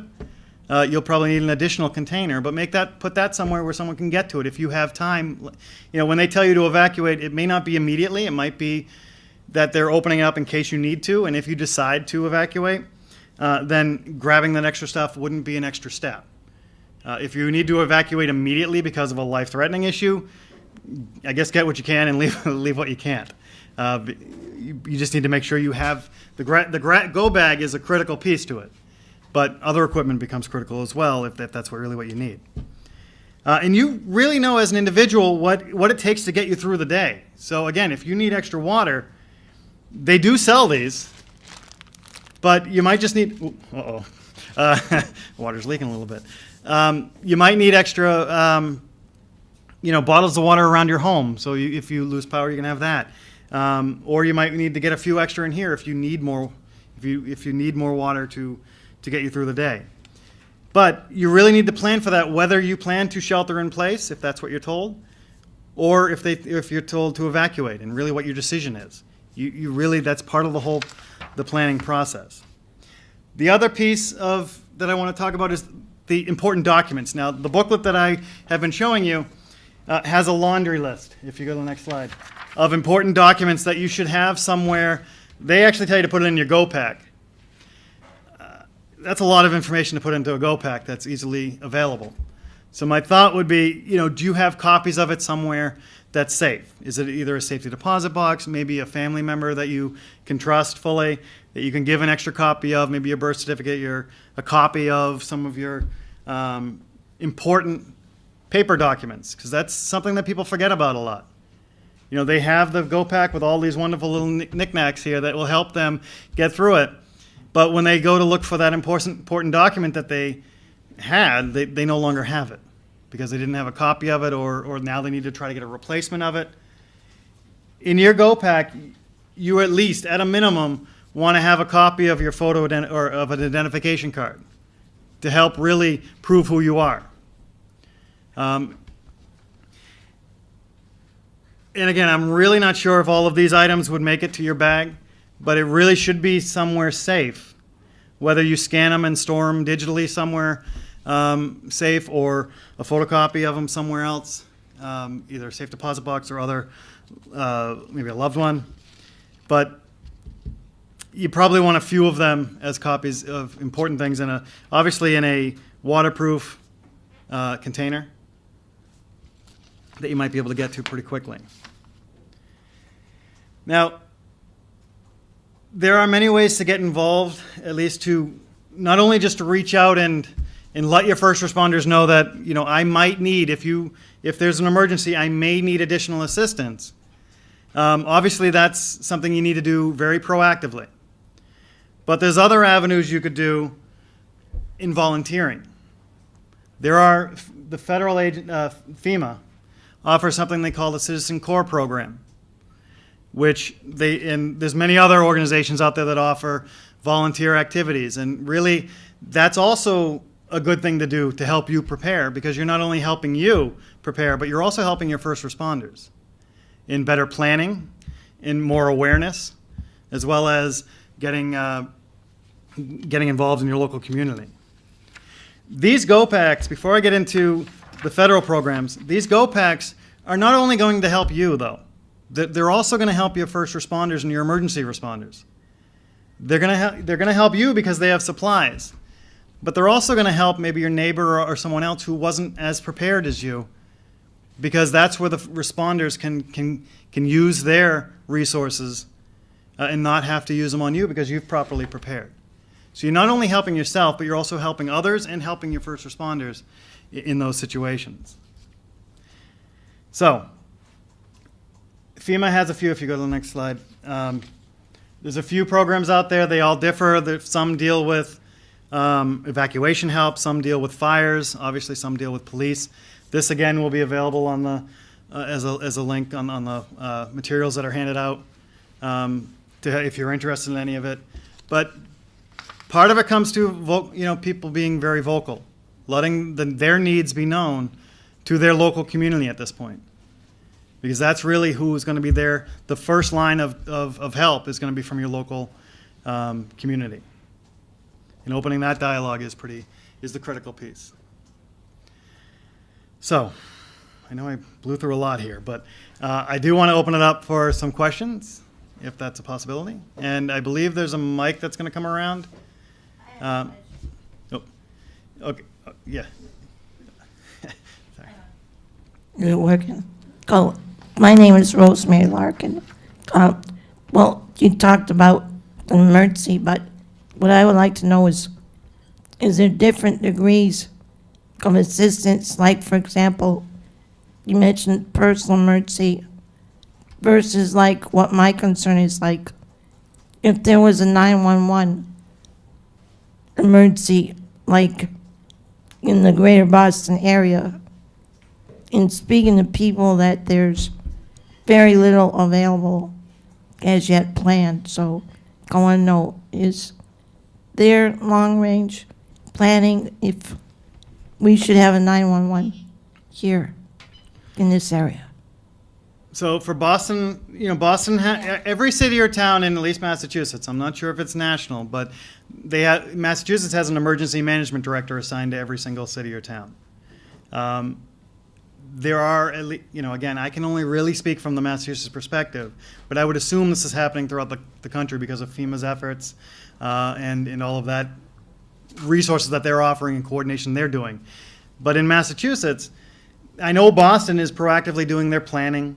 You'll probably need an additional container, but put that somewhere where someone can get to it if you have time. You know, when they tell you to evacuate, it may not be immediately. It might be that they're opening up in case you need to, and if you decide to evacuate, then grabbing that extra stuff wouldn't be an extra step. If you need to evacuate immediately because of a life-threatening issue, I guess get what you can and leave what you can't. You just need to make sure you have the go bag is a critical piece to it, but other equipment becomes critical as well if that's really what you need. And you really know as an individual what it takes to get you through the day. So again, if you need extra water, they do sell these, but you might just need. Water's leaking a little bit. You might need extra, bottles of water around your home. So if you lose power, you can have that. Or you might need to get a few extra in here if you need more. If you need more water to get you through the day. But you really need to plan for that, whether you plan to shelter in place, if that's what you're told, or if you're told to evacuate, and really what your decision is. You really, that's part of the planning process. The other piece that I want to talk about is the important documents. Now, the booklet that I have been showing you has a laundry list, if you go to the next slide, of important documents that you should have somewhere. They actually tell you to put it in your go pack. That's a lot of information to put into a go pack that's easily available. So my thought would be, do you have copies of it somewhere that's safe? Is it either a safety deposit box, maybe a family member that you can trust fully, that you can give an extra copy of, maybe a birth certificate, a copy of some of your important paper documents, because that's something that people forget about a lot. They have the go pack with all these wonderful little knickknacks here that will help them get through it. But when they go to look for that important document that they had, they no longer have it because they didn't have a copy of it, or now they need to try to get a replacement of it. In your go pack, you at least, at a minimum, want to have a copy of your photo or of an identification card to help really prove who you are. And again, I'm really not sure if all of these items would make it to your bag, but it really should be somewhere safe, whether you scan them and store them digitally somewhere safe, or a photocopy of them somewhere else, either a safe deposit box or other, maybe a loved one. But you probably want a few of them as copies of important things obviously in a waterproof container that you might be able to get to pretty quickly. Now, there are many ways to get involved, at least to not only just to reach out and let your first responders know that, I might need, if there's an emergency, I may need additional assistance. Obviously, that's something you need to do very proactively. But there's other avenues you could do in volunteering. The federal agent, FEMA, offers something they call the Citizen Corps program, and there's many other organizations out there that offer volunteer activities. And really, that's also a good thing to do to help you prepare, because you're not only helping you prepare, but you're also helping your first responders in better planning, in more awareness, as well as getting involved in your local community. These go packs, before I get into the federal programs, these go packs are not only going to help you, though. They're also going to help your first responders and your emergency responders. They're going to help you because they have supplies. But they're also going to help maybe your neighbor or someone else who wasn't as prepared as you, because that's where the responders can use their resources and not have to use them on you because you've properly prepared. So you're not only helping yourself, but you're also helping others and helping your first responders in those situations. So FEMA has a few, if you go to the next slide. There's a few programs out there. They all differ. Some deal with evacuation help, some deal with fires, obviously some deal with police. This again will be available on the as a link on the materials that are handed out if you're interested in any of it. But part of it comes to people being very vocal, letting their needs be known to their local community at this point. because that's really who's going to be there. The first line of help is going to be from your local community. And opening that dialogue is the critical piece. So, I know I blew through a lot here, but I do want to open it up for some questions, if that's a possibility. And I believe there's a mic that's going to come around. Oh, okay, yeah. Sorry. You're working. Oh, my name is Rosemary Larkin. Well, you talked about emergency, but what I would like to know is there different degrees of assistance? Like, for example, you mentioned personal emergency versus like what my concern is, like if there was a 911 emergency, like in the greater Boston area, in speaking to people that there's very little available as yet planned. So I want to know, is there long-range planning if we should have a 911 here in this area? So for Boston, Boston, every city or town in at least Massachusetts, I'm not sure if it's national, but Massachusetts has an emergency management director assigned to every single city or town. There are, again, I can only really speak from the Massachusetts perspective, but I would assume this is happening throughout the country because of FEMA's efforts and all of that resources that they're offering and coordination they're doing. But in Massachusetts, I know Boston is proactively doing their planning,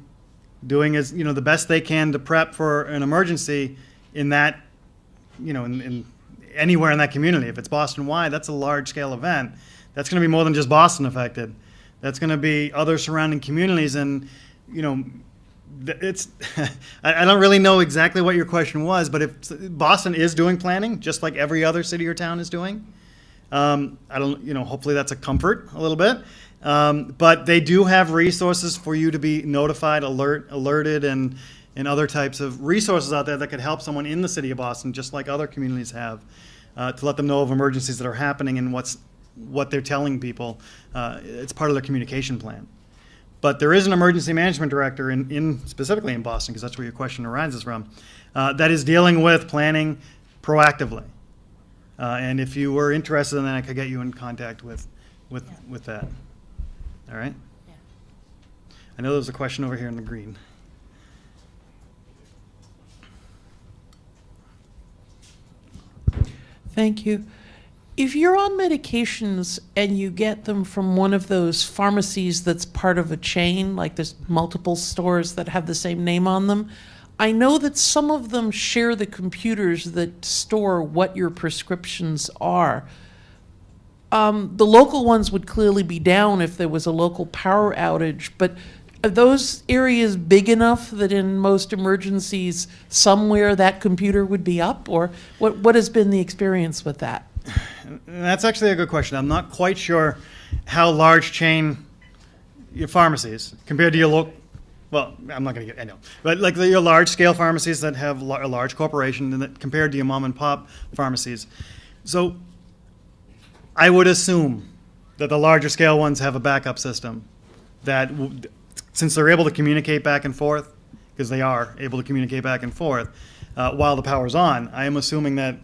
doing the best they can to prep for an emergency in that, in anywhere in that community. If it's Boston-wide, that's a large-scale event. That's going to be more than just Boston affected. That's going to be other surrounding communities, and it's. I don't really know exactly what your question was, but if Boston is doing planning, just like every other city or town is doing, I don't. Hopefully that's a comfort a little bit. But they do have resources for you to be notified, alerted, and other types of resources out there that could help someone in the city of Boston, just like other communities have, to let them know of emergencies that are happening and what they're telling people. It's part of their communication plan. But there is an emergency management director specifically in Boston, because that's where your question arises from, that is dealing with planning proactively. And if you were interested in that, I could get you in contact with that. All right? Yeah. I know there's a question over here in the green. Thank you. If you're on medications and you get them from one of those pharmacies that's part of a chain, like there's multiple stores that have the same name on them, I know that some of them share the computers that store what your prescriptions are. The local ones would clearly be down if there was a local power outage, but are those areas big enough that in most emergencies somewhere that computer would be up? Or what has been the experience with that? That's actually a good question. I'm not quite sure how large chain your pharmacies compared to your local. Well, I'm not going to get. I know, but like your large-scale pharmacies that have a large corporation, and that compared to your mom-and-pop pharmacies. So, I would assume that the larger-scale ones have a backup system that, since they're able to communicate back and forth, because they are able to communicate back and forth while the power's on. I am assuming that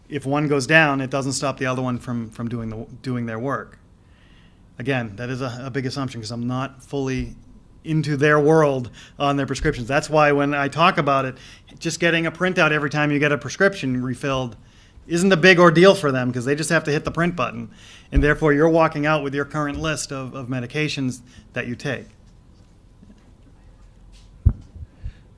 if one goes down, it doesn't stop the other one from doing their work. Again, that is a big assumption because I'm not fully into their world on their prescriptions. That's why when I talk about it, just getting a printout every time you get a prescription refilled isn't a big ordeal for them because they just have to hit the print button. And therefore, you're walking out with your current list of medications that you take.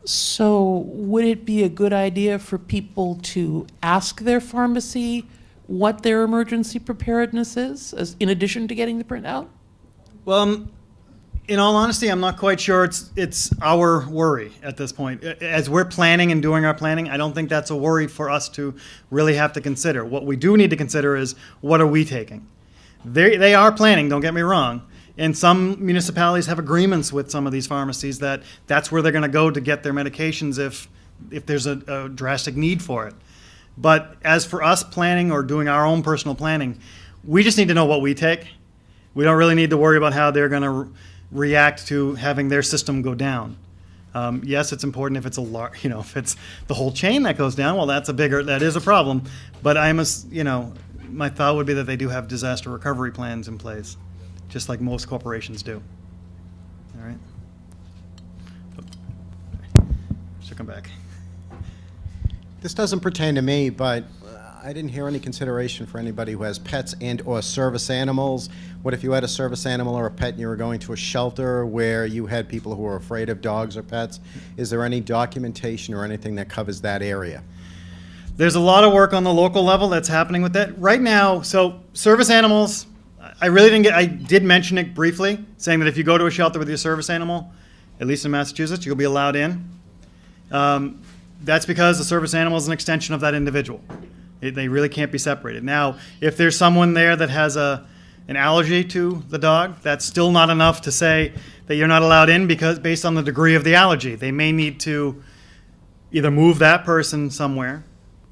So would it be a good idea for people to ask their pharmacy what their emergency preparedness is, in addition to getting the printout? Well, in all honesty, I'm not quite sure it's our worry at this point. As we're planning and doing our planning, I don't think that's a worry for us to really have to consider. What we do need to consider is, what are we taking? They are planning, don't get me wrong. And some municipalities have agreements with some of these pharmacies that's where they're going to go to get their medications if there's a drastic need for it. But as for us planning or doing our own personal planning, we just need to know what we take. We don't really need to worry about how they're going to react to having their system go down. Yes, it's important if it's if it's the whole chain that goes down. Well, that is a problem. But my thought would be that they do have disaster recovery plans in place, just like most corporations do. All right. So come back. This doesn't pertain to me, but I didn't hear any consideration for anybody who has pets and or service animals. What if you had a service animal or a pet and you were going to a shelter where you had people who were afraid of dogs or pets? Is there any documentation or anything that covers that area? There's a lot of work on the local level that's happening with that right now. So service animals, I did mention it briefly, saying that if you go to a shelter with your service animal, at least in Massachusetts, you'll be allowed in. That's because the service animal is an extension of that individual. They really can't be separated. Now, if there's someone there that has an allergy to the dog, that's still not enough to say that you're not allowed in, because based on the degree of the allergy, they may need to either move that person somewhere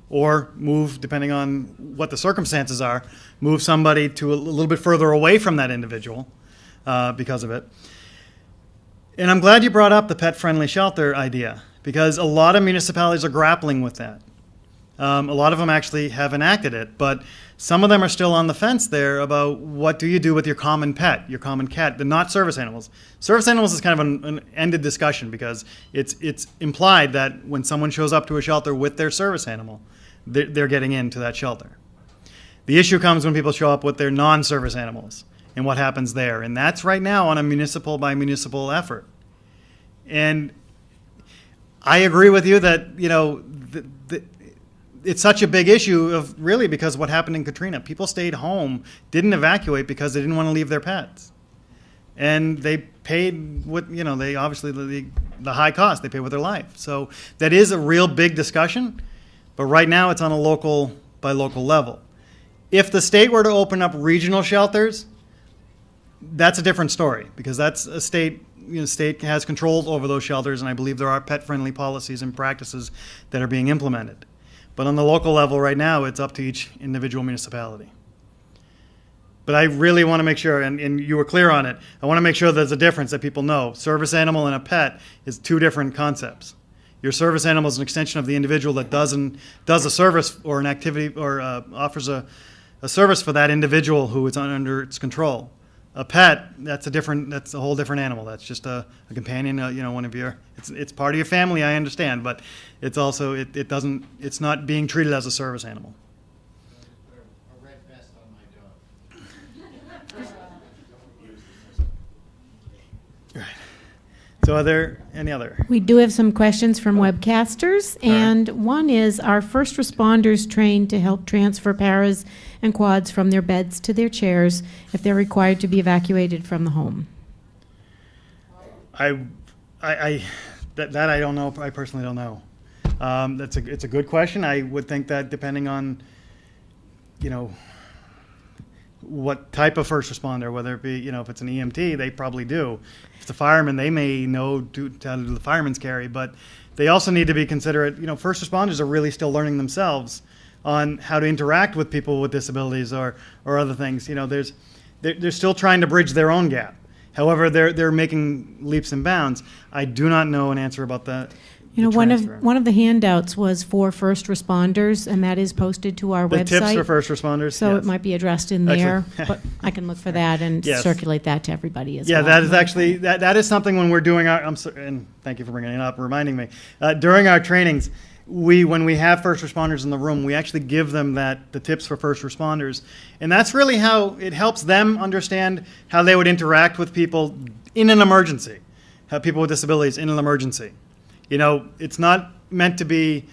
or move, depending on what the circumstances are, move somebody to a little bit further away from that individual because of it. And I'm glad you brought up the pet-friendly shelter idea, because a lot of municipalities are grappling with that. A lot of them actually have enacted it, but some of them are still on the fence there about what do you do with your common pet, your common cat, not service animals. Service animals is kind of an ended discussion, because it's implied that when someone shows up to a shelter with their service animal, they're getting into that shelter. The issue comes when people show up with their non-service animals and what happens there, and that's right now on a municipal by municipal effort. And I agree with you that it's such a big issue of really because what happened in Katrina. People stayed home, didn't evacuate because they didn't want to leave their pets. And they paid they obviously the high cost, they paid with their life. So that is a real big discussion, but right now it's on a local by local level. If the state were to open up regional shelters, that's a different story, because that's a state has control over those shelters, and I believe there are pet-friendly policies and practices that are being implemented. But on the local level right now, it's up to each individual municipality. But I really want to make sure, and you were clear on it, I want to make sure there's a difference that people know. Service animal and a pet is two different concepts. Your service animal is an extension of the individual that does a service or an activity or offers a service for that individual who is under its control. A pet, that's a whole different animal. That's just a companion, one of your, it's part of your family, I understand, but it's also, it's not being treated as a service animal. A red vest on my dog. Right. So are there any other? We do have some questions from webcasters, and one is, are first responders trained to help transfer paras and quads from their beds to their chairs if they're required to be evacuated from the home? That I don't know. I personally don't know. It's a good question. I would think that depending on, what type of first responder, whether it be, if it's an EMT, they probably do. If it's a fireman, they may know how to do the fireman's carry, but they also need to be considerate. First responders are really still learning themselves on how to interact with people with disabilities or other things. They're still trying to bridge their own gap. However, they're making leaps and bounds. I do not know an answer about that. One of the handouts was for first responders, and that is posted to our website. The tips for first responders. So yes. It might be addressed in there, but I can look for that and Yes. circulate that to everybody as well. Yeah, that is actually that is something when we're doing our. And thank you for bringing it up, reminding me. During our trainings, when we have first responders in the room, we actually give them the tips for first responders, and that's really how it helps them understand how they would interact with people in an emergency, how people with disabilities in an emergency. It's not meant to be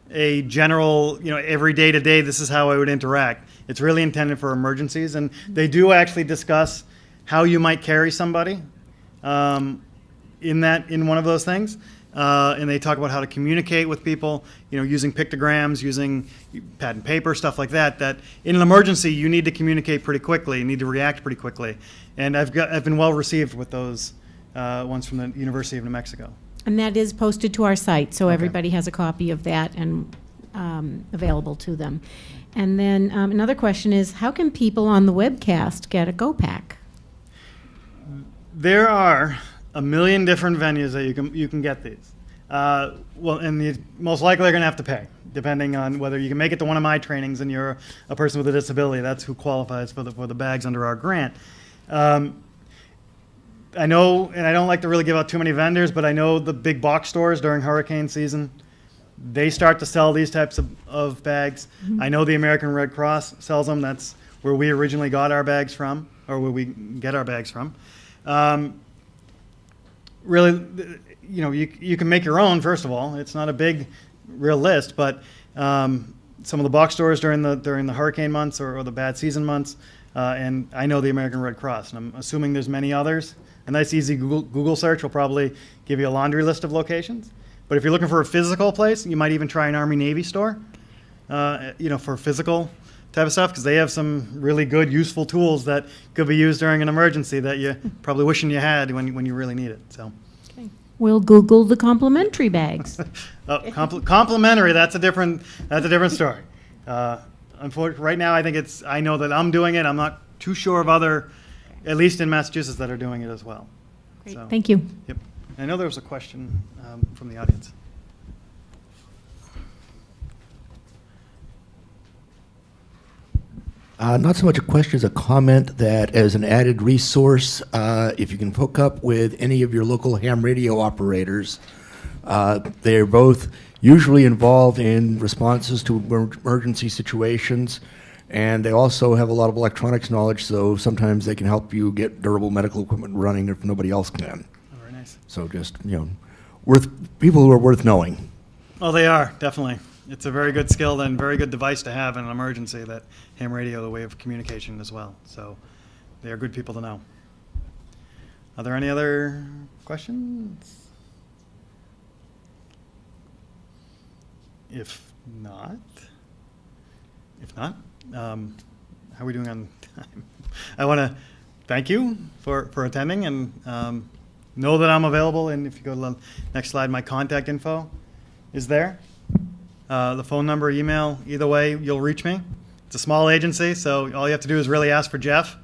a general, every day to day, this is how I would interact. It's really intended for emergencies, and they do actually discuss how you might carry somebody in one of those things. And they talk about how to communicate with people, using pictograms, using pad and paper, stuff like that, that in an emergency, you need to communicate pretty quickly, you need to react pretty quickly. And I've been well received with those ones from the University of New Mexico. And that is posted to our site, so everybody has a copy of that and available to them. And then another question is, how can people on the webcast get a Go Pack? There are a million different venues that you can get these. Well, and you most likely are going to have to pay, depending on whether you can make it to one of my trainings and you're a person with a disability. That's who qualifies for the bags under our grant. I know, and I don't like to really give out too many vendors, but I know the big box stores during hurricane season, they start to sell these types of bags. I know the American Red Cross sells them. That's where we originally got our bags from, or where we get our bags from. Really, you know, you can make your own, first of all. It's not a big, real list, but some of the box stores during the hurricane months or the bad season months, and I know the American Red Cross, and I'm assuming there's many others. A nice, easy Google search will probably give you a laundry list of locations. But if you're looking for a physical place, you might even try an Army-Navy store, you know, for physical type of stuff, because they have some really good, useful tools that could be used during an emergency that you probably wishing you had when you really need it. So, We'll Google the complimentary bags. complimentary. That's a different story. Unfortunately, right now I know that I'm doing it. I'm not too sure of other, at least in Massachusetts, that are doing it as well. Great. So, Thank you. Yep. I know there was a question from the audience. Not so much a question as a comment that as an added resource, if you can hook up with any of your local ham radio operators, they're both usually involved in responses to emergency situations, and they also have a lot of electronics knowledge, so sometimes they can help you get durable medical equipment running if nobody else can. Oh, very nice. So just, you know, people who are worth knowing. Oh, they are, definitely. It's a very good skill and very good device to have in an emergency, that ham radio, the way of communication as well. So they are good people to know. Are there any other questions? If not, how are we doing on time? I want to thank you for attending, and know that I'm available. And if you go to the next slide, my contact info is there. The phone number, email, either way, you'll reach me. It's a small agency, so all you have to do is really ask for Jeff,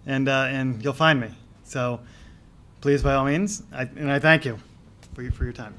and you'll find me. So please, by all means, I thank you for your time.